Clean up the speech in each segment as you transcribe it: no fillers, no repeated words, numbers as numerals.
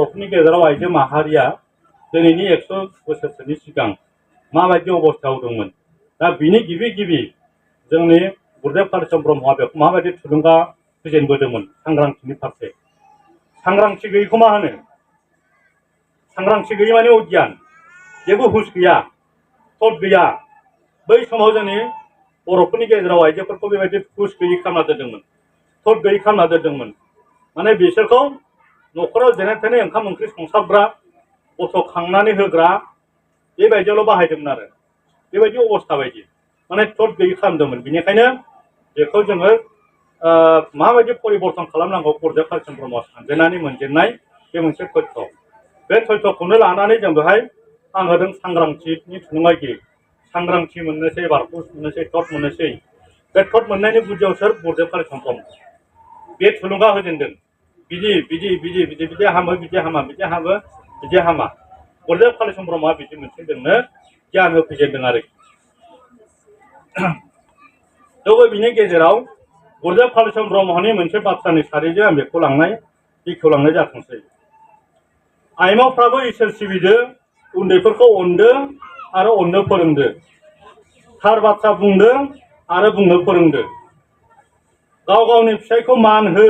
बर'फोरनि गेजेराव आइजो माहारिया दिनैनि 100 बोसोरसोनि सिगां माबायदि अबस्थायाव दंमोन दा बिनि गिबि जोंनि गुरुदेव कालिचरण ब्रह्मआ बेखौ माबायदि थुलुंगा होजेनबोदोंमोन सांग्रांथिनि फारसे सांग्रांथि गैयैखौ मा होनो सांग्रांथि गैयै माने अगियान जेबो हुस गैया थट गैया बै समाव जोंनि बर'फोरनि गेजेराव आइजोफोरखौ बेबायदि हुस गैयै खालामना दोनदोंमोन थट गैयै खालामना दोनदोंमोन माने बिसोरखौ न'खराव जेने थेने ओंखाम ओंख्रि संसाबग्रा गथ' खांनानै होग्रा बेबायदियावल' बाहायदोंमोन आरो बेबायदि अबस्था बायदि माने थट गैयै खालामदोंमोन बेनिखायनो बेखौ जोङो माबायदि परिबर्तन खालामनांगौ गुरुदेव कालिचरण ब्रह्मआ सानजेननानै मोनजेननाय बे मोनसे तथ्य बे तथ्यखौनो लानानै जों बेहाय आं होदों सांग्रांथिनि थुलुंगागिरि सांग्रांथि मोननोसै बारखौ मोननोसै थट मोननोसै बे थट मोननायनि गुदियाव सोर गुरुदेव कालिचरण ब्रह्म बे थुलुंगा होजेनदों बिदि हामो बिदि हामा बिदि हामो बिदि हामा गुरुदेव कालिचरण ब्रह्मआ बिदि मोनसे जोंनो गियान होफैजेनदों आरोखि थेवबो बिनि गेजेराव गुरुदेव कालिचरण ब्रह्मनि मोनसे बाथ्रानि सारिजों आं बेखौ बेखेवलांनाय जाथोंसै आइमाफ्राबो इसोर सिबिदों उन्दैफोरखौ अनदों आरो अननो फोरोंदों थार बाथ्रा बुंदों आरो बुंनो फोरोंदों गाव गावनि फिसायखौ मान हो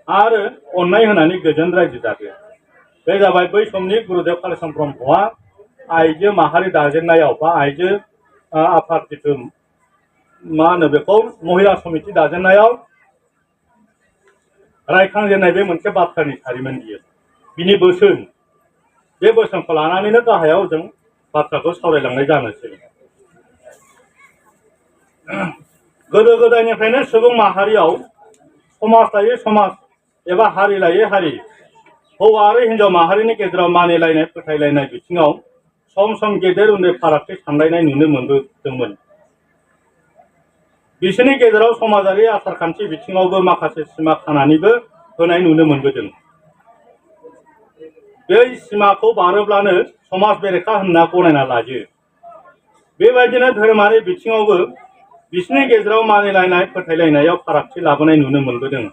आरो अननाय होनानै गोजोन रायजो जादों बे जाबाय बै समनि गुरुदेव कालिचरण ब्रह्मआ आइजो माहारि दाजेननायाव बा आइजो आफाद जिथु मा होनो बेखौ महिला समिति दाजेननायाव रायखांजेननाय बे मोनसे बाथ्रानि सारिमोन बियो बिनि बोसोन बे बोसोनखौ लानानैनो गाहायाव जों बाथ्राखौ सावरायलांनाय जानोसै गोदो गोदायनिफ्रायनो सुबुं माहारियाव समाज लायै समाज एबा हारि लायै हारि हौवा आरो हिन्जाव माहारिनि गेजेराव मानिलायनाय फोथायलायनाय बिथिङाव सम सम गेदेर उन्दै फारागथि सानलायनाय नुनो मोनबोदोंमोन बिसोरनि गेजेराव समाजारि आसारखान्थि बिथिङावबो माखासे सिमा खानानैबो होनाय नुनो मोनबोदों बै सिमाखौ बारोब्लानो समाज बेरेखा होनना गनायना लायो बेबायदिनो धोरोमारि बिथिङावबो बिसोरनि गेजेराव मानिलायनाय फोथायलायनायाव फारागथि लाबोनाय नुनो मोनबोदों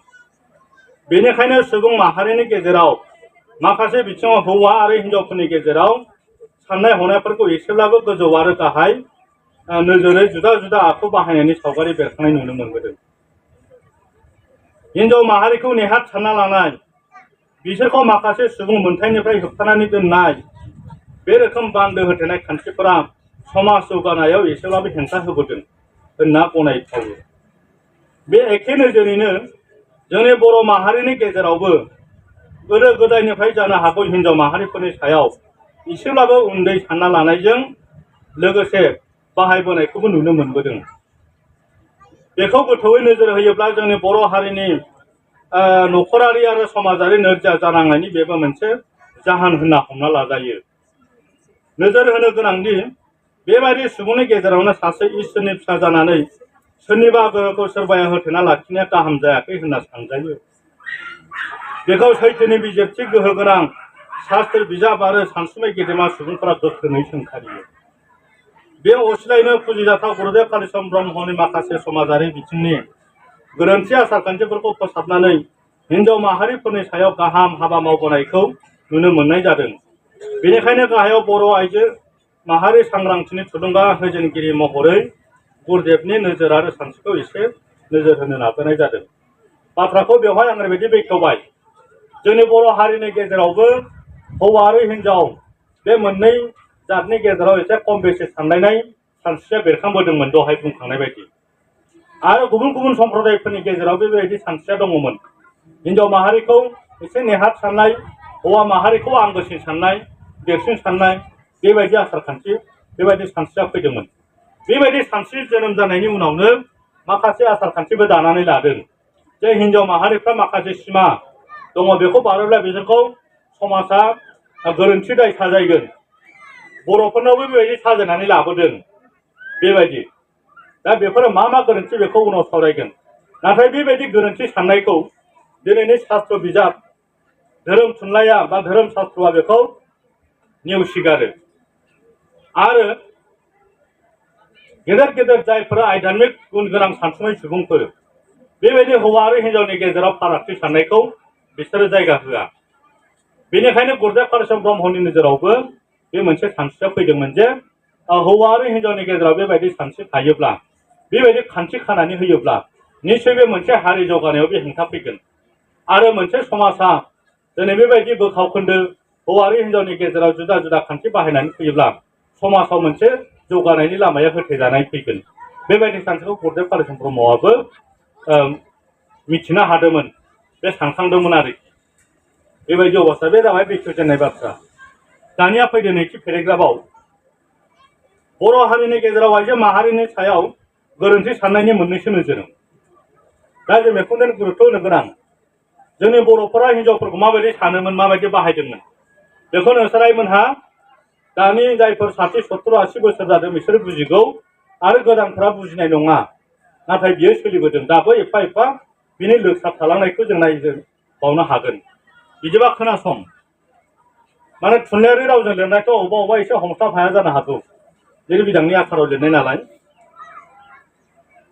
बेनिखायनो सुबुं माहारिनि गेजेराव माखासे बिथिङाव हौवा आरो हिन्जावफोरनि गेजेराव साननाय हनायफोरखौ एसेब्लाबो गोजौ आरो गाहाय नोजोरै जुदा जुदा आखु बाहायनायनि सावगारि बेरखांनाय नुनो मोनबोदों हिन्जाव माहारिखौ नेहाथ सानना लानाय बिसोरखौ माखासे सुबुं मोनथायनिफ्राय होबथानानै दोननाय बे रोखोम बान्दो होथेनाय खान्थिफोरा समाज जौगानायाव एसेब्लाबो हेंथा होबोदों होनना गनायथावो बे एखे नोजोरैनो जोंनि बर' माहारिनि गेजेरावबो गोदो गोदायनिफ्राय जानो हागौ हिन्जाव माहारिफोरनि सायाव एसेब्लाबो उन्दै सानना लानायजों लोगोसे बाहायबोनायखौबो नुनो मोनबोदों बेखौ गोथौयै नोजोर होयोब्ला जोंनि बर' हारिनि नखरारि आरो समाजारि नोरजिया जानांनायनि बेबो मोनसे जाहोन होनना हमना लाजायो नोजोर होनो गोनांदि बेबायदि सुबुंनि गेजेरावनो सासे इसोरनि फिसा जानानै सोरनिबा गोहोखौ सोरबाया होथेना लाखिनाया गाहाम जायाखै होनना सानजायो बेखौ सैथोनि बिजिरथि गोहो गोनां शास्त्र बिजाब आरो सानसुमै गेदेमा सुबुंफोरा गोख्रोङै सोंखारियो बे असिलायनो फुजिजाथाव गुरुदेव कालिचरण ब्रह्मनि माखासे समाजारि बिथिंनि गोरोन्थि आसारखान्थिफोरखौ फोसाबनानै हिन्जाव माहारिफोरनि सायाव गाहाम हाबा मावबोनायखौ नुनो मोननाय जादों बेनिखायनो गाहायाव बर' आइजो माहारि सांग्रांथिनि थुलुंगा होजेनगिरि महरै गुरुदेवनि नोजोर आरो सानस्रिखौ एसे नोजोर होनो नाजानाय जादों बाथ्राखौ बेवहाय आं ओरैबायदि बेखेवबाय जोंनि बर' हारिनि गेजेरावबो हौवा आरो हिन्जाव बे मोननै जातनि गेजेराव एसे खम बेसे सानलायनाय सानस्रिया बेरखांबोदोंमोन दहाय बुंखांनाय बायदि आरो गुबुन गुबुन सम्प्रदायफोरनि गेजेराव बेबायदि सानस्रिया दङमोन हिन्जाव माहारिखौ एसे नेहाथ साननाय हौवा माहारिखौ आंगोसिन साननाय देरसिन साननाय बेबायदि आसारखान्थि बेबायदि सानस्रिया फैदोंमोन बेबायदि सानस्रि जोनोम जानायनि उनावनो माखासे आसारखान्थिबो दानानै लादों जे हिन्जाव माहारिफ्रा माखासे सिमा दङ बेखौ बारोब्ला बिसोरखौ समाजा गोरोन्थि दाय साजायगोन बर'फोरनावबो बेबायदि साजायनानै लाबोदों बेबायदि दा बेफोरो मा गोरोन्थि बेखौ उनाव सावरायगोन नाथाय बेबायदि गोरोन्थि साननायखौ दिनैनि शास्त्र बिजाब धोरोम थुनलाइया बा धोरोम शास्त्रआ बेखौ नेवसिगारो आरो गेदेर गेदेर जायफोरा आध्यात्मिक गुन गोनां सानसुमै सुबुंफोर बेबायदि हौवा आरो हिन्जावनि गेजेराव फारागथि साननायखौ बिसोरो जायगा होआ बेनिखायनो गुरुदेव कालिचरण ब्रह्मनि नोजोरावबो बे मोनसे सानस्रिया फैदोंमोन जे हौवा आरो हिन्जावनि गेजेराव बेबायदि सानस्रि थायोब्ला बेबायदि खान्थि खानानै होयोब्ला निश्चय बे मोनसे हारि जौगानायाव बे हेंथा फैगोन आरो मोनसे समाजा दिनै बेबायदि बोखाव खोन्दो हौवा आरो हिन्जावनि गेजेराव जुदा जुदा खान्थि बाहायनानै फैयोब्ला समाजाव मोनसे जौगानायनि लामाया होथेजानाय फैगोन बेबायदि सानस्रिखौ गुरुदेव कालिचरण ब्रह्मआबो मिथिनो हादोंमोन बे सानखांदोंमोन आरोखि बेबायदि अबस्था बे जाबाय बेखेवजेननाय बाथ्रा दानिया फैदो नैथि पेराग्राफआव बर' हारिनि गेजेराव आइजो माहारिनि सायाव गोरोन्थि साननायनि मोननैसो नोजोर दा जों बेखौनो गुरुत्व होनो गोनां जोंनि बर'फोरा हिन्जावफोरखौ माबायदि सानोमोन माबायदि बाहायदोंमोन बेखौ नोंसोरायमोनहा दानि जायफोर 60-70-80 बोसोर जादों बिसोरो बुजिगौ आरो गोदानफोरा बुजिनाय नङा नाथाय बियो सोलिबोदों दाबो एफा एफा बिनि लोगसा थालांनायखौ जों नायबावनो हागोन बिदिबा खोनासं माने थुनलाइयारि रावजों लिरनायथ' अबेबा एसे हमस्लाब हाया जानो हागौ लिरबिदांनि आखाराव लिरनाय नालाय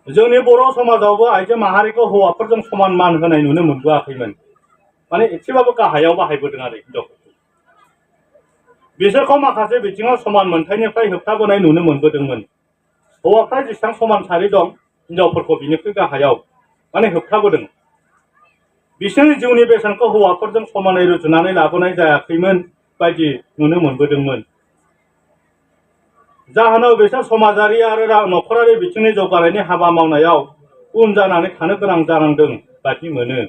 जोंनि बर' समाजावबो आइजो माहारिखौ हौवाफोरजों समान मान होनाय नुनो मोनबोआखैमोन माने एसेबाबो गाहायाव बाहायबोदों आरो हिन्जावफोरखौ बिसोरखौ माखासे बिथिङाव समान मोनथायनिफ्राय होबथाबोनाय नुनो मोनबोदोंमोन हौवाफ्रा जेसेबां समान सारि दं हिन्जावफोरखौ बिनिख्रुइ गाहायाव माने होबथाबोदों बिसोरनि जिउनि बेसेनखौ हौवाफोरजों समानै रुजुनानै लाबोनाय जायाखैमोन बायदि नुनो मोनबोदोंमोन जाहोनाव बिसोर समाजारि आरो नखरारि बिथिंनि जौगानायनि हाबा मावनायाव उन जानानै थानो गोनां जानांदों बायदि मोनो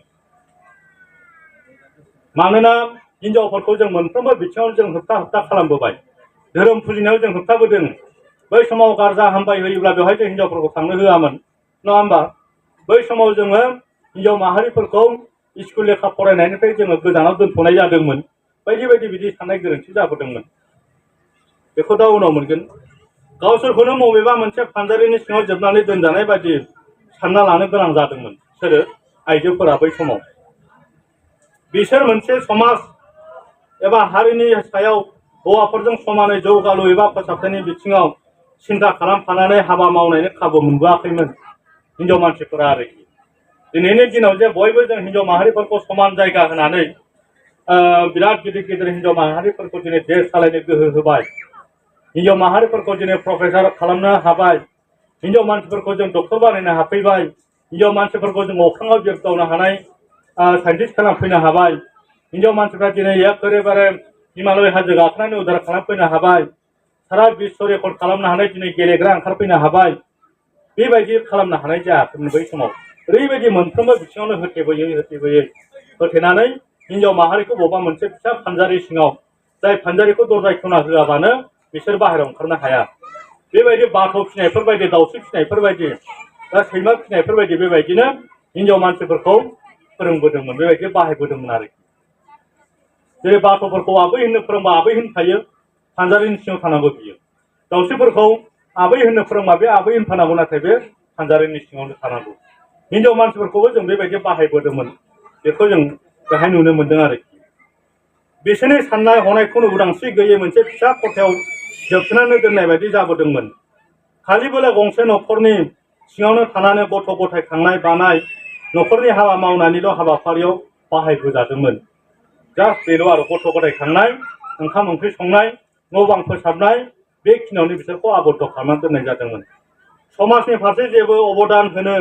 मानोना हिन्जावफोरखौ जों मोनफ्रोमबो बिथिङाव जों होबथा खालामबोबाय धोरोम फुजिनायाव जों होबथाबोदों बै समाव गारजा हामबाय होयोब्ला बेवहाय जों हिन्जावफोरखौ थांनो होआमोन नङा होमबा बै समाव जोङो हिन्जाव माहारिफोरखौ स्कुल लेखा फरायनायनिफ्राय जोङो गोजानाव दोनथ'नाय जादोंमोन बायदि बायदि बिदि साननाय गोरोन्थि जाबोदोंमोन बेखौ दा उनाव मोनगोन गावसोरखौनो बबेबा मोनसे फानजारिनि सिङाव जोबनानै दोनजानाय बायदि सानना लानो गोनां जादोंमोन सोरो आइजोफोरा बै समाव बिसोर मोनसे समाज एबा हारिनि सायाव हौवाफोरजों समानै जौगालु एबा फोसाबथायनि बिथिङाव सिन्था खालामफानानै हाबा मावनायनि खाबु मोनबोआखैमोन हिन्जाव मानसिफोरा आरोखि दिनैनि दिनाव जे बयबो जों हिन्जाव माहारिफोरखौ समान जायगा होनानै बिराद गिदिर गिदिर हिन्जाव माहारिफोरखौ दिनै देश सालायनो गोहो होबाय हिन्जाव माहारिफोरखौ दिनै प्रफेसार खालामनो हाबाय हिन्जाव मानसिफोरखौ जों डक्टर बानायनो हाफैबाय हिन्जाव मानसिफोरखौ जों अख्राङाव बिरदावनो हानाय साइन्टिस्ट खालामफैनो हाबाय हिन्जाव मानसिफ्रा दिनै एखेबारे हिमालय हाजो गाखोनानै उदार खालामफैनो हाबाय सारा बिश्व रेकर्ड खालामनो हानाय दिनै गेलेग्रा ओंखारफैनो हाबाय बेबायदि खालामनो हानाय जायाखैमोन बै समाव ओरैबायदि मोनफ्रोमबो बिथिङावनो होथेबोयै होथेनानै हिन्जाव माहारिखौ बबेबा मोनसे फिसा फानजारि सिङाव जाय फानजारिखौ दरजाय खेवना होआबानो बिसोर बाहेरायाव ओंखारनो हाया बेबायदि बाथ' फिसिनायफोरबायदि दाउस्रि फिसिनायफोरबायदि दा सैमा फिसिनायफोरबायदि बेबायदिनो हिन्जाव मानसिफोरखौ फोरोंबोदोंमोन बेबायदि बाहायबोदोंमोन आरोखि जेरै बाथ'फोरखौ आबै होननो फोरोंबा आबै होनखायो फानजारिनि सिङाव थानांगौ बियो दाउस्रिफोरखौ आबै होननो फोरोंबा बे आबै होनफानांगौ नाथाय बे फानजारिनि सिङावनो थानांगौ हिन्जाव मानसिफोरखौबो जों बेबायदि बाहायबोदोंमोन बेखौ जों बेहाय नुनो मोनदों आरोखि बिसोरनि साननाय हनायखौनो उदांस्रि गैयै मोनसे फिसा खथायाव जोबथेनानै दोननाय बायदि जाबोदोंमोन खालिबोला गंसे न'खरनि सिङावनो थानानै गथ' गथाय खांनाय बानाय न'खरनि हाबा मावनानैल' हाबाफारियाव बाहायबोजादोंमोन जास्ट बेल' आरो गथ' गथाय खांनाय ओंखाम ओंख्रि संनाय न' बां फोसाबनाय बेखिनियावनो बिसोरखौ आबद्ध खालामनानै दोननाय जादोंमोन समाजनि फारसे जेबो अबदान होनो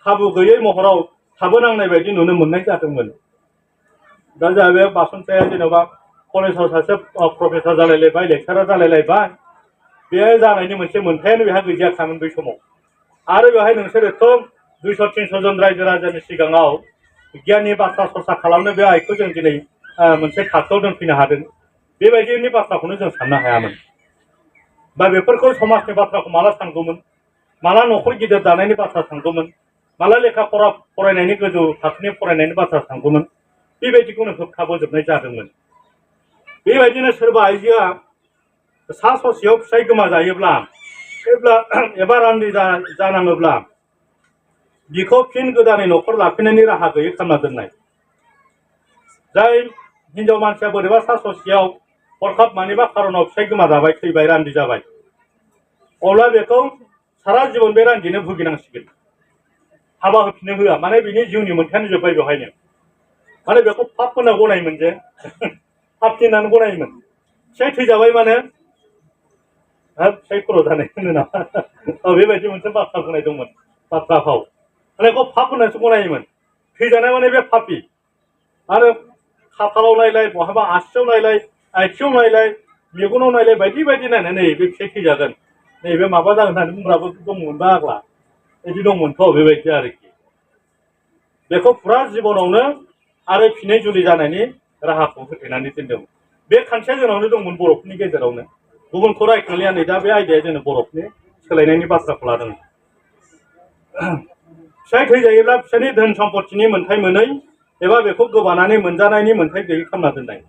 खाबु गैयै महराव थाबोनांनाय बायदि नुनो मोननाय जादोंमोन दा जोंहा बे बासन्थाया जेनेबा कलेजाव सासे प्रफेसार जालायलायबाय लेक्सारार जालायलायबाय बे जानायनि मोनसे मोन्थायानो बेहा गैजायाखामोन बै समाव आरो बेवहाय नोंसोरोथ' 200-300 जन रायजो राजानि सिगाङाव गियाननि बाथ्रा सरसा खालामनो बे आयखौ जों दिनै मोनसे थाखोआव दोनफैनो हादों बेबायदिनि बाथ्राखौनो जों साननो हायामोन बा बेफोरखौ समाजनि बाथ्राखौ माला सानगौमोन माला न'खर गिदिर दानायनि बाथ्रा सानगौमोन माला लेखा फरायनायनि गोजौ थाखोनि फरायनायनि बाथ्रा सानगौमोन बेबायदिखौनो होबथाबोजोबनाय जादोंमोन बेबायदिनो सोरबा आइजोआ सा ससेयाव फिसाय गोमाजायोब्ला एबा रान्दि जानाङोब्ला बिखौ फिन गोदानै न'खर लाफिननायनि राहा गैयै खालामना दोननाय जाय हिन्जाव मानसिया बोरैबा सा ससेयाव हरखाब मानिबा खारनाव फिसाय गोमाजाबाय थैबाय रान्दि जाबाय अब्ला बेखौ सारा जिबन बे रान्दिनो भुगिनांसिगोन हाबा होफिननो होआ माने बिनि जिउनि मोन्थायानो जोब्बाय बेवहायनो माने बेखौ पाप होना गनायोमोन जे पापि होननानै गनायोमोन फिसाइ थैजाबाय माने हाब फिसाइ खर' जानाय होनो नामा बेबायदि मोनसे बाथ्रा बुंनाय दंमोन बाथ्रा फाव माने बेखौ पाप होननानैसो गनायोमोन थैजानाय माने बे पापि आरो खाफालाव नायलाय बहाबा आसियाव नायलाय आथिङाव नायलाय मेगनाव नायलाय बायदि बायदि नायनानै नै बे फिसाइ थैजागोन नैबे माबा जागोन होननानै बुंग्राबो दंमोन बा आग्ला बिदि दंमोनथ' बेबायदि आरोखि बेखौ फुरा जिबनावनो आरो फिनै जुलि जानायनि राहाखौ होथेनानै दोनदोंमोन बे खान्थिया जोंनावनो दंमोन बर'फोरनि गेजेरावनो गुबुनखौ रायखांलिया नै दा बे आयदाया जोंनो बर'फोरनि सोलायनायनि बाथ्राखौ लादों फिसाइ थैजायोब्ला फिसायनि धोन सम्पतिनि मोन्थाय मोनै एबा बेखौ गोबानानै मोनजानायनि मोन्थाय गैयै खालामना दोननाय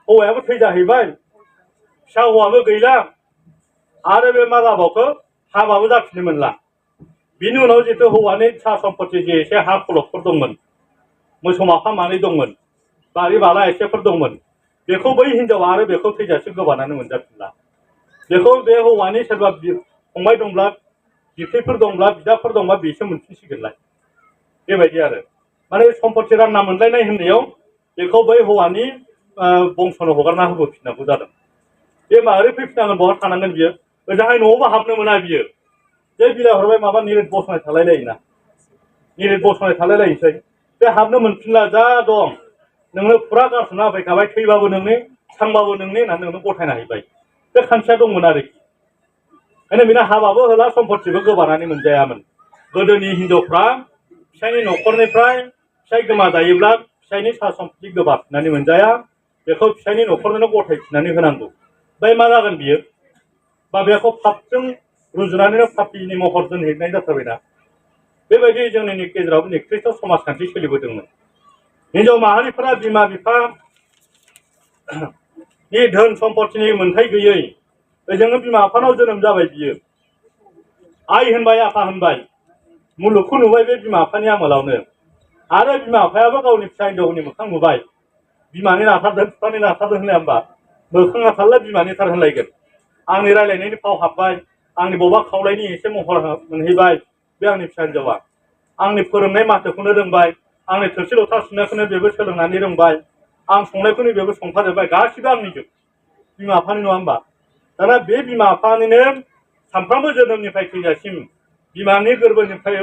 हौवायाबो थैजाहैबाय फिसा हौवाबो गैला आरो बे मा जाबावखो हाबाबो जाफिननो मोनला बिनि उनाव जितु हौवानि सा सम्पति जे एसे हा खलबफोर दंमोन मोसौ माफा मानै दंमोन बारि बाला एसेफोर दंमोन बेखौ बै हिनजावा आरो बेखौ थैजासे गोबानानै मोनजाफिनला बेखौ बे हौवानि सोरबा फंबाय दंब्ला बिबथैफोर दंब्ला बिदाफोर दंब्ला बेसो मोनफिनसिगोनलाय बेबायदि आरो माने सम्पति रानना मोनलायनाय होननायाव बेखौ बै हौवानि बंसनो हगारना होबोफिननांगौ जादों बे माबोरै फैफिननांगोन बहा थानांगोन बियो ओजोंहाय न'आवबो हाबनो मोना बियो बे बिलाइ हरबाय माबा निरिट बसनाय थालायलायोना निरिट बसनाय थालायलायनोसै बे हाबनो मोनफिनला जा दं नोंनो फुरा गारसोना होफैखाबाय थैबाबो नोंनि थांबाबो नोंनि होननानै नोंनो गथायना हैबाय बे खान्थिया दंमोन आरोखि ओंखायनो बेना हाबाबो होला सम्पतिबो गोबानानै मोनजायामोन गोदोनि हिनजावफ्रा फिसायनि न'खरनिफ्राय फिसाय गोमाजायोब्ला फिसायनि सा सम्पति गोबाफिननानै मोनजाया बेखौ फिसायनि न'खरनो गथायफिननानै होनांगौ ओमफ्राय मा जागोन बियो बा बेखौ पापजों रुजुनानैनो पापिनि महर दोनहैनाय जाथारबायना बेबायदि जोंनि गेजेराव निकृष्ट समाजखान्थि सोलिबोदोंमोन हिनजाव माहारिफोरा बिमा बिफानि धोन सम्पतिनि मोन्थाय गैयै ओजोंनो बिमा बिफानाव जोनोम जाबाय बियो आइ होनबाय आफा होनबाय मुलुगखौ नुबाय बे बिमा बिफानि आमोलावनो आरो बिमा बिफायाबो गावनि फिसा हिनजावनि मोखां नुबाय बिमानि नाथारदों बिफानि नाथारदों होनलाया होमबा मोखाङा थारला बिमानिथार होनलायगोन आंनि रायलायनायनि फाव हाबबाय आंनि बबेबा खावलायनि एसे महर मोनहैबाय बे आंनि फिसा हिनजावा आंनि फोरोंनाय माथोखौनो रोंबाय आंनि थोरसि लथा सुनायखौनो बेबो सोलोंनानै रोंबाय आं संनायखौनो बेबो संखाजोब्बाय गासिबो आंनिजोब बिमा बिफानि नङा होमबा दाना बे बिमा बिफानिनो सानफ्रामबो जोनोमनिफ्राय थैजासिम बिमानि गोरबोनिफ्राय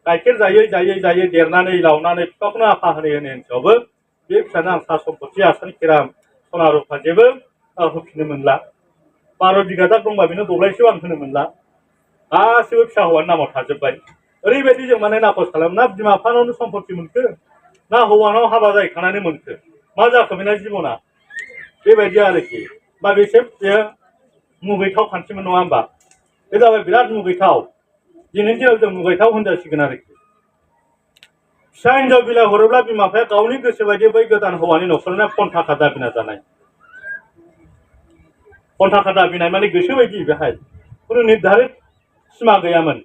गाइखेर जायै जायै जायै देरनानै लावनानै बिफाखौनो आफा होनै होनसेयावबो बे फिसानो आं सा सम्पति आसान खेरा सना रुफा जेबो होफिननो मोनला 12 बिघा दंबा बेनो दब्लायसेयाव आं होनो मोनला गासिबो फिसा हौवानि नामाव थाजोब्बाय ओरैबायदि जों माने नाखस खालामो ना बिमा बिफानावनो सम्पति मोनखो ना हौवानाव हाबा जाहैखानानै मोनखो मा जाखो बेना जिबना बेबायदि आरोखि बा बेसे मुगैथाव खान्थिमोन नङा होमबा बे जाबाय बिराद मुगैथाव दिनैनि दिनाव जों मुगैथाव होनजासिगोन आरोखि फिसा हिनजाव बिलाइ हरोब्ला बिमा बिफाया गावनि गोसो बायदि बै गोदान हौवानि न'खरनो फन थाखा दाबिना जानाय फन थाखा दाबिनाय माने गोसो बायदि बेहाय खुनु निर्धारित सिमा गैयामोन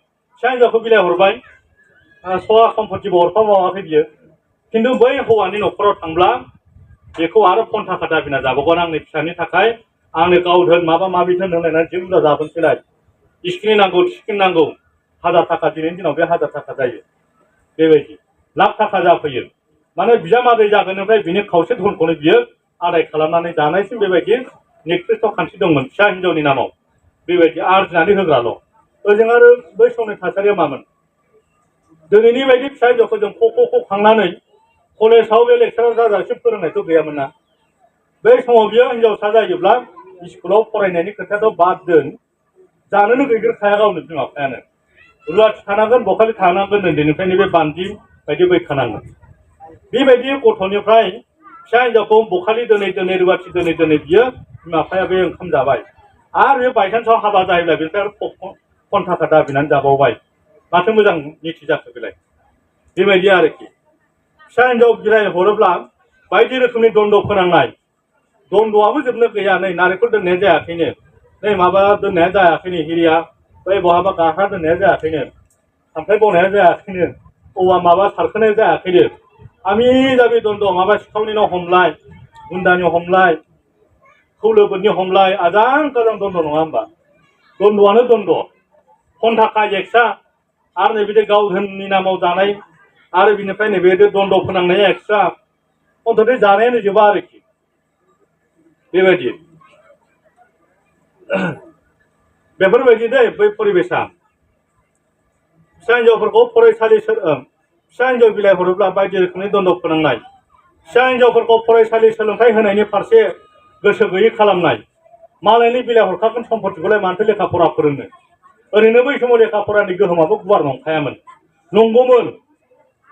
फिसा हिनजावखौ बिलाइ हरबाय सहा सम्पतिबो हरफाबावाखै बियो खिन्थु बै हौवानि न'खराव थांब्ला बेखौ आरो फन थाखा दाबिना जाबावगोन आंनि फिसानि थाखाय आंनो गाव धोन माबा माबि धोन होनलायनानै जि बुरजा जाबोनसैलाय स्क्रिन नांगौ टिस्क्रिन नांगौ 1000 थाखा दिनैनि दिनाव बे 1000 थाखा जायो बेबायदि लाख थाखा जाफैयो माने बिजामादै जागोननिफ्राय बिनि खावसे धनखौनो बियो आदाय खालामनानै जानायसिम बेबायदि निकृष्ट खान्थि दंमोन फिसा हिनजावनि नामाव बेबायदि आरजिनानै होग्राल' ओजों आरो बै समनि थासारिया मामोन दिनैनि बायदि फिसा हिनजावखौ जों ख' खांनानै कलेजाव बे लेक्सारार जाजासिम फोरोंनायथ' गैयामोन ना बै समाव बियो हिनजावसा जायोब्ला स्कुलाव फरायनायनि खोथायाथ' बाद दोन जानोनो गैग्रोखाया गावनो बिमा बिफायानो रुवाथि थानांगोन बखालि थानांगोन उन्दैनिफ्रायनो बे बान्दि बायदि बैखानांगोन बेबायदि गथ'निफ्राय फिसा हिनजावखौ बखालि दोनै दोनै रुवाथि दोनै दोनै बियो बिमा बिफाया बे ओंखाम जाबाय आरो बे बायसान्सआव हाबा जायोब्ला बेनिफ्राय फन थाखा दाबिनानै जाबावबाय माथो मोजां नीति जाखो बेलाय बेबायदि आरोखि फिसा हिनजाव बिलाइ हरोब्ला बायदि रोखोमनि दन्द फोनांनाय दन्दआबो जोबनो गैया नै नारेंखल दोननाया जायाखैनो नै माबा दोननाया जायाखैनो हिरिया बै बहाबा गारहा दोननाया जायाखैनो खामफ्लाय बनाया जायाखैनो औवा माबा सारखोनाया जायाखैनो आमि जाबि दन्द माबा सिखावनिनाव हमलाय गुन्दानि हमलाय खौलोबोदनि हमलाय आजां गाजां दन्द नङा होमबा दन्दआनो दन्द फन थाखा एक्सट्रा आरो नैबे गाव धोननि नामाव जानाय आरो बिनिफ्राय नैबे दन्द फोनांनाया एक्सट्रा अन्थ'थे जानायानो जोबा आरोखि बेबायदि बेफोरबायदि दै बै परिबेसा फिसा हिन्जावफोरखौ फरायसालि फिसा हिन्जाव बिलाइ हरोब्ला बायदि रोखोमनि दन्द फोनांनाय फिसा हिन्जावफोरखौ फरायसालि सोलोंथाइ होनायनि फारसे गोसो गैयै खालामनाय मालायनि बिलाइ हरखागोन सम्पतिखौलाय मानोथो लेखा फरा फोरोंनो ओरैनो बै समाव लेखा फरानि गोहोमाबो गुवार नंखायामोन नंगौमोन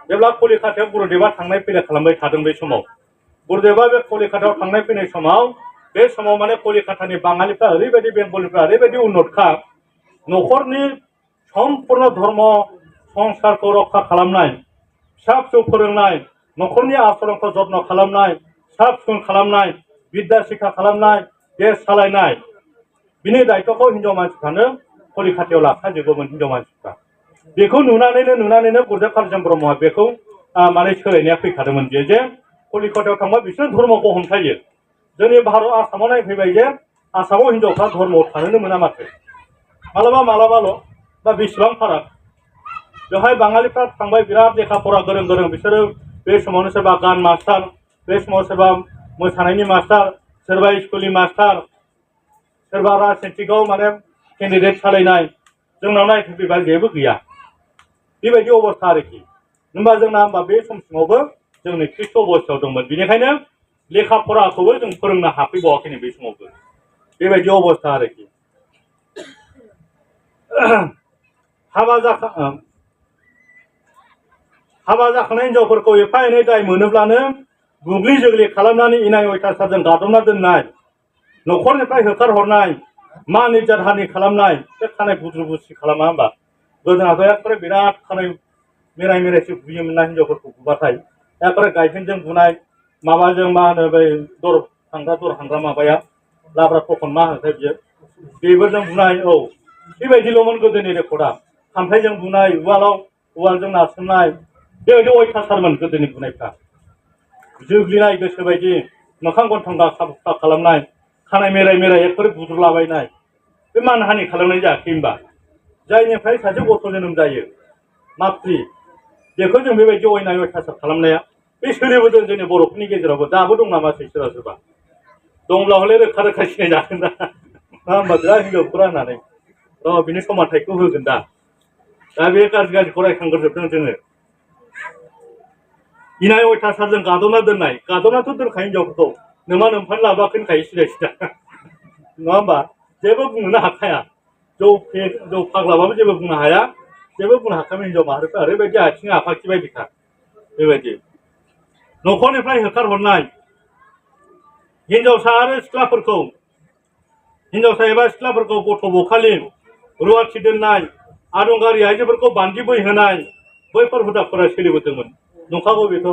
जेब्ला कलिकातायाव गुरुदेबा थांनाय फैलाय खालामबाय थादों बे समाव गुरुदेबा बे कलिकातायाव थांनाय फैनाय समाव बे समाव माने कलिकातानि बाङालिफ्रा ओरैबायदि बेंगलिफ्रा ओरैबायदि उन्नतखा न'खरनि सम्पूर्ण धर्म संस्कारखौ रक्षा खालामनाय फिसा फिसौ फोरोंनाय न'खरनि आचरणखौ जत्न खालामनाय साब सिखोन खालामनाय बिद्या शिक्षा खालामनाय देश सालायनाय बिनि दायित्वखौ हिन्जाव मानसिफ्रानो कलिकातायाव लाखाजोबोमोन हिन्जाव मानसिफ्रा बेखौ नुनानैनो गुरुदेब कालीचरण ब्रह्मआ बेखौ माने सोलायनाया फैखादोंमोन बियो जे कलिकातायाव थांबा बिसोर धर्मखौ हमथायो जोंनि भारत आसामाव नायफैबाय जे आसामाव हिन्जावफ्रा धर्मआव थानोनो मोना माथो मालाबाल' दा बेसेबां फाराग बेवहाय बाङालिफ्रा थांबाय बिराद लेखा फरा गोरों गोरों बिसोरो बे समावनो सोरबा गान मास्टार बे समाव सोरबा मोसानायनि मास्टार सोरबा स्कुलनि मास्टार सोरबा राजनितिकआव माने केन्डिडेट सालायनाय जोंनाव नायफैबा जेबो गैया बेबायदि अबस्था आरोखि होमबा जोंना होमबा बे समसिमावबो जों निकृष्ट अबस्थायाव दंमोन बेनिखायनो लेखा फराखौबो जों फोरोंनो हाफैबावाखैनो बे समावबो बेबायदि अबस्था आरोखि हाबा जाखानाय हिन्जावफोरखौ एफा एनै दाय मोनोब्लानो बुग्लि जोग्लि खालामनानै इनाय अयथासारजों गादबना दोननाय न'खरनिफ्राय होखारहरनाय मान इज्जत हानि खालामनाय बे खानाय बुद्रु बुसि खालामा होमबा गोदोनाथ' एखबारे बिराद खानाय मेरायसो बुयोमोन ना हिन्जावफोरखौ बुबाथाय एखबारे गायखेरजों बुनाय माबाजों मा होनो बै दर हांग्रा माबाया लाब्रा थखन मा होनोथाय बियो बेफोरजों बुनाय औ बेबायदिल'मोन गोदोनि रेकर्डआ खामफ्लायजों बुनाय उवालजों नारसोमनाय बेबायदि अयथासारमोन गोदोनि बुनायफ्रा जोग्लिनाय गोसोबायदि मोखां गन्थं दाखा खालामनाय खानाय मेराय एखबारे बुद्रुलाबायनाय बे मानहानि खालामनाय जायाखै होनबा जायनिफ्राय सासे गथ' जोनोम जायो मातृ बेखौ जों बेबायदि अयनाय अयथासार खालामनाया बे सोलिबोदों जोंनि बर'फोरनि गेजेरावबो दाबो दं नामा सोरबा दंब्ला हले रोखा रोखा सिनायजागोन दा मा होनबा बिराद हिन्जावफोरा होननानै बिनि समानथायखौ होगोन दा बे गाज्रिखौ रायखांग्रोजोबदों जोङो इनाय अयथासारजों गादबना दोननाय गादबनाथ' दोनखायो हिन्जावफोरखौ नोमा नोमफानो लाबोआखै होनखायो सिदा नङा होमबा जेबो बुंनोनो हाखाया जौ फाग्लाबाबो जेबो बुंनो हाया जेबो बुंनो हाखाया हिन्जाव माहारिफ्रा ओरैबायदि आथिं आफाखि बायदिखा बेबायदि न'खरनिफ्राय होखारहरनाय हिन्जावसा एबा सिख्लाफोरखौ गथ' बखालि रुवाथि दोननाय आदुंगारि आइजोफोरखौ बान्दि बैहोनाय बैफोर हुदाफोरा सोलिबोदोंमोन नंखागौ बेथ'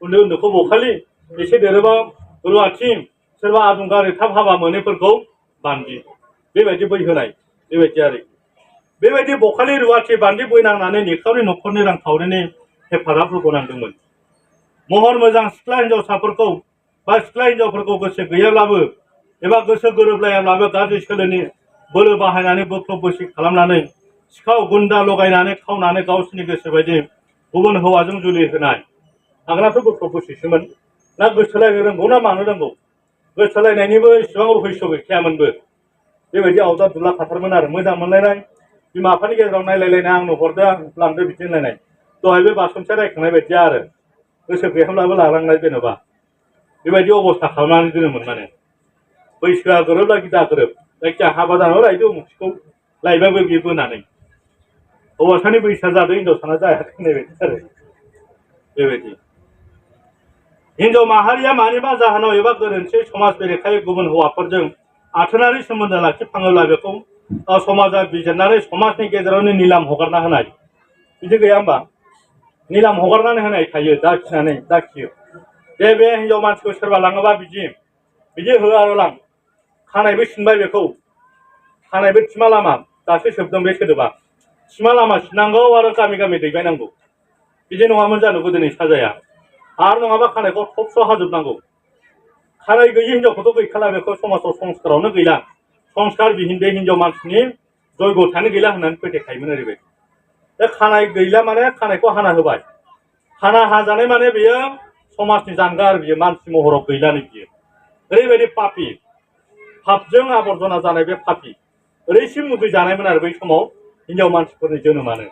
उन्दैखौ बखालि एसे देरोबा रुवाथि सोरबा आदुंगारि थाब हाबा मोनैफोरखौ बान्दि बेबायदि बैहोनाय बेबायदि आरोखि बेबायदि बखालि रुवाथि बान्दि बैनांनानै निखावरि न'खरनि रांखावरिनि हेफाजाब होबोनांदोंमोन महर मोजां सिख्ला हिन्जावफोरखौ गोसो गैयाब्लाबो एबा गोसो गोरोबलायाब्लाबो गाज्रि सोलोनि बोलो बाहायनानै बोख्लब बोसि खालामनानै सिखाव गुन्दा लगायनानै खावनानै गावसिनि गोसो बायदि गुबुन हौवाजों जुलि होनाय आगोलावथ' बोख्लब बोसिसोमोन ना गोसोलायनो रोंगौ ना मानो रोंगौ गोसोलायनायनिबो इसेबां रहस्य गैखायामोनबो बेबायदि आवदा दुला खाथारमोन आरो मोजां मोनलायनाय बिमा बिफानि गेजेराव नायलायलायनाय आंनो हरदो आं लांदो बिदि होनलायनाय दहाय बे बासनथिया रायखांनाय बायदि आरो गोसो गैयाब्लाबो लालांनाय जेनेबा बेबायदि अबस्था खालामनानै दोनोमोन माने बैसोआ गोरोबला गिदा गोरोब जायखिया हाबा जानानै लायदो उमुखखौ लायबाबो बियो बोनानै हौवासानि बैसोआ जादों हिन्जावसाना जायाखै होननाय बायदि आरो बेबायदि हिन्जाव माहारिया मानिबा जाहोनाव एबा गोरोन्थि समाज बेरेखायै गुबुन हौवाफोरजों आथोनारि सोमोन्दो लाखिफ्लाङोब्ला बेखौ समाजा बिजिरनानै समाजनि गेजेरावनो निलाम हगारना होनाय बिदि गैया होमबा निलाम हगारनानै होनाय थायो दाखियो बे हिन्जाव मानसिखौ सोरबा लाङोबा बिदि होआ लां खानायबो सिनबाय बेखौ खानायबो थिमा लामा दासो सोबदों बे सोदोबा थिमा लामा सिननांगौ आरो गामि गामि दैबायनांगौ बिदि नङामोन जानो गोदोनि साजाया आरो नङाबा खानायखौ थबस्र' हाजोबनांगौ खानाय गैयि हिन्जावखौथ' गैखाला बेखौ समाजाव संस्कारावनो गैला संस्कार बिहीन बे हिन्जाव मानसिनि जयग'थायानो गैला होननानै फोथायखायोमोन ओरैबायदि बे खानाय गैला माने खानायखौ हाना होबाय हाना हाजानाय माने बेयो समाजनि जानगार बियो मानसि महराव गैलानो बियो ओरैबायदि पापि पापजों आबर्जना जानाय बे पापि ओरैसिम मुगै जानायमोन आरो बै समाव हिनजाव मानसिफोरनि जोनोमानो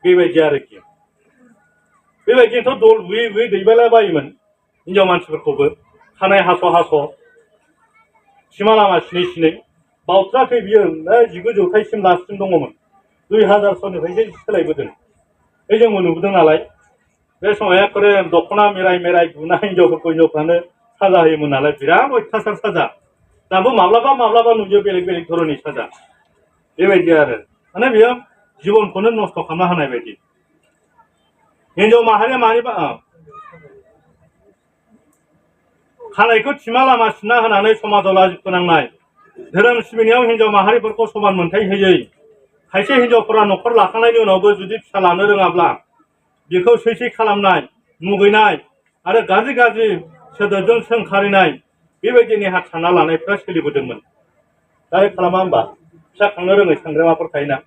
बेबायदि आरोखि बेबायदिनोथ' दल बुयै बुयै दैबायलाबायोमोन हिनजाव मानसिफोरखौबो खानाय हास' हास' सिमा लामा सिनै सिनै बावथ्राखै बियो 19 जौथाइसिम दासिम दङमोन 2000 सननिफ्रायसो सोलायबोदों जोंबो नुबोदों नालाय बे समाव एखरे दख'ना मेराय मेराय गुनाय हिनजावफोरखौ हिनजावफ्रानो साजा होयोमोन नालाय बिराद अयथासार साजा दाबो माब्लाबा माब्लाबा नुयो बेलेग बेलेग धरननि साजा बेबायदि आरो माने बियो जिबनखौनो नस्थ' खालामना होनाय बायदि हिनजाव माहारिया मानिबा खानायखौ थिमा लामा सिनना होनानै समाजाव लाजि फोनांनाय धोरोम सिबिनायाव हिनजाव माहारिफोरखौ समान मोनथाय होयै खायसे हिनजावफोरा न'खर लाखांनायनि उनावबो जुदि फिसा लानो रोङाब्ला बेखौ सैसै खालामनाय मुगैनाय आरो गाज्रि गाज्रि सोदोबजों सोंखारिनाय बेबायदि नेहाथ सानना लानायफ्रा सोलिबोदोंमोन दा खालामा होमबा फिसा खांनो रोङै सांग्रामाफोर थायोना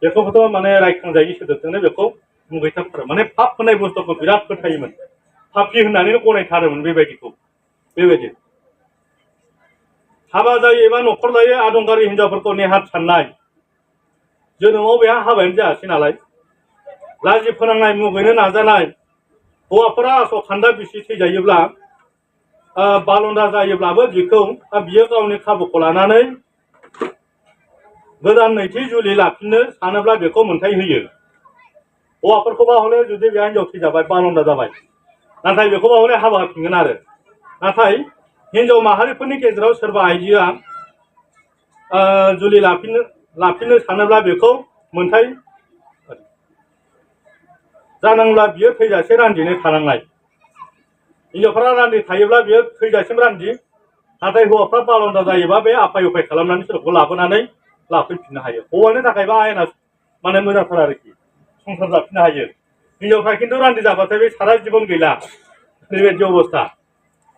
बेखौबोथ' माने रायखांजायि सोदोबजोंनो बेखौ मुगैथाबथारो माने पाप होनाय बुस्थुखौ बिराद फोथायोमोन पापि होननानै गनायथारोमोन बेबायदिखौ बेबायदि हाबा जायो एबा न'खर लायो आदंगारि हिनजावफोरखौ नेहाथ साननाय जोनोमाव बेहा हाबायानो जायासै नालाय लाजि फोनांनाय मुगैनो नाजानाय हौवाफोरा आस'खान्दा बिसि थैजायोब्ला बालन्दा जायोब्लाबो बियो गावनि खाबुखौ लानानै गोदान नैथि जुलि लाफिननो सानोब्ला बेखौ मोनथाय होयो हौवाफोरखौबा हले जुदि बे हिनजाव थैजाबाय बालन्दा जाबाय नाथाय बेखौबा हले हाबा होफिनगोन आरो नाथाय हिनजाव माहारिफोरनि गेजेराव सोरबा आइजोआ जुलि लाफिननो सानोब्ला बेखौ मोनथाय जानांब्ला बियो थैजासे रान्दिनो थानांनाय हिनजावफ्रा रान्दि थायोब्ला बियो थैजासिम रान्दि नाथाय हौवाफ्रा बालन्दा जायोबा बे आफाय उफाय खालामनानै सोरखौ लाबोनानै लाफैफिननो हायो हौवानि थाखायबा आयेना माने मोजांथार आरोखि संसार जाफिननो हायो हिनजावफ्रा खिन्थु रान्दि जाबाथाय बे सारा जीबन गैला बेबायदि अबस्था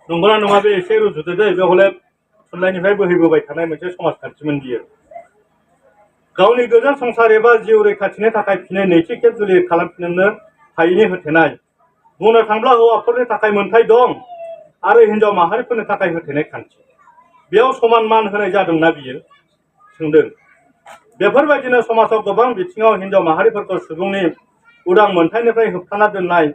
नंगौना नङा बे एसे रुजुदो दे बे हले थुनलाइनिफ्राय बोहैबोबाय थानाय मोनसे समाजखान्थिमोन बियो गावनि गोजोन संसार एबा जिउ रैखाथिनि थाखाय फिनै नैथि खेब जुलि खालामफिननो हायैनि होथेनाय बुंनो थांब्ला हौवाफोरनि थाखाय मोनथाय दं आरो हिनजाव माहारिफोरनि थाखाय होथेनाय खान्थि बेयाव समान मान होनाय जादोंना बियो सोंदों बेफोरबायदिनो समाजाव गोबां बिथिङाव हिनजाव माहारिफोरखौ सुबुंनि उदां मोनथायनिफ्राय होबथाना दोननाय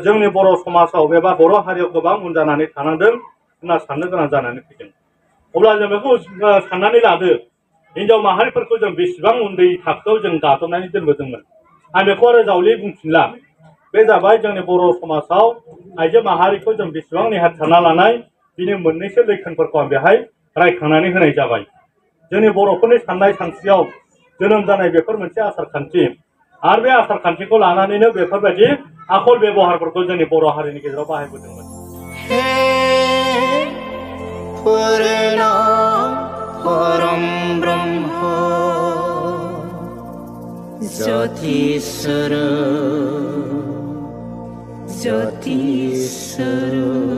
जोंनि बर' समाजाव एबा बर' हारियाव गोबां उन जानानै थानांदों होनना साननो गोनां जानानै फैदों अब्ला जों बेखौ साननानै लादो हिनजाव माहारिफोरखौ जों बेसेबां उन्दै थाखोआव जों गादबनानै दोनबोदोंमोन आं बेखौ आरो जावले बुंफिनला बे जाबाय जोंनि बर' समाजाव आइजो माहारिखौ जों बेसेबां नेहाथ सानना लानाय बिनि मोननैसो लैखोनफोरखौ आं बेहाय रायखांनानै होनाय जाबाय जोंनि बर'फोरनि साननाय सानस्रियाव जोनोम जानाय बेफोर मोनसे आसार खान्थि आरो बे आसार खान्थिखौ लानानैनो बेफोरबायदि आखल बेबहारफोरखौ जोंनि बर' हारिनि गेजेराव बाहायबोदोंमोन परम ब्रह्म ज्योतिस्वरूप